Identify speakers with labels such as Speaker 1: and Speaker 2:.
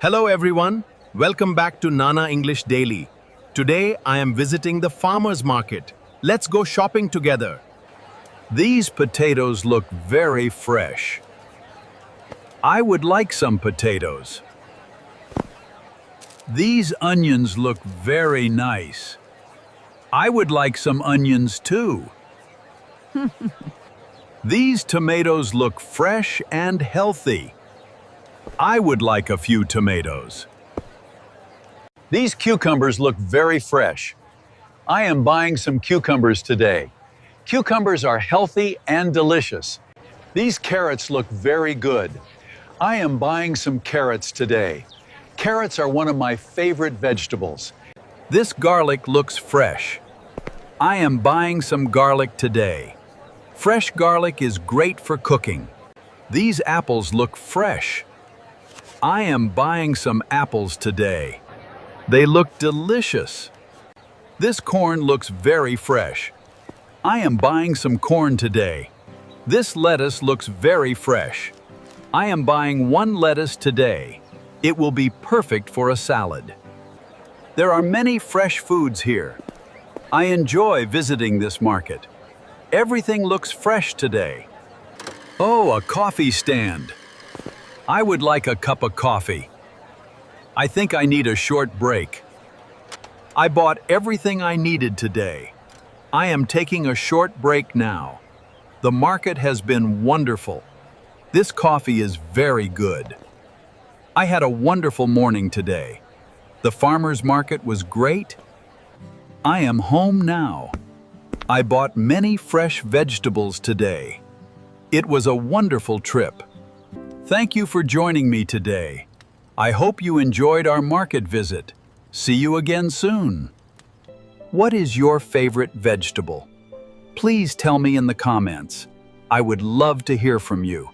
Speaker 1: Hello everyone, welcome back to Nana English Daily. Today I am visiting the farmer's market. Let's go shopping together. These potatoes look very fresh. I would like some potatoes. These onions look very nice. I would like some onions too. These tomatoes look fresh and healthy. I would like a few tomatoes. These cucumbers look very fresh. I am buying some cucumbers today. Cucumbers are healthy and delicious. These carrots look very good. I am buying some carrots today. Carrots are one of my favorite vegetables. This garlic looks fresh. I am buying some garlic today. Fresh garlic is great for cooking. These apples look fresh. I am buying some apples today. They look delicious. This corn looks very fresh. I am buying some corn today. This lettuce looks very fresh. I am buying one lettuce today. It will be perfect for a salad. There are many fresh foods here. I enjoy visiting this market. Everything looks fresh today. Oh, a coffee stand. I would like a cup of coffee. I think I need a short break. I bought everything I needed today. I am taking a short break now. The market has been wonderful. This coffee is very good. I had a wonderful morning today. The farmer's market was great. I am home now. I bought many fresh vegetables today. It was a wonderful trip. Thank you for joining me today. I hope you enjoyed our market visit. See you again soon. What is your favorite vegetable? Please tell me in the comments. I would love to hear from you.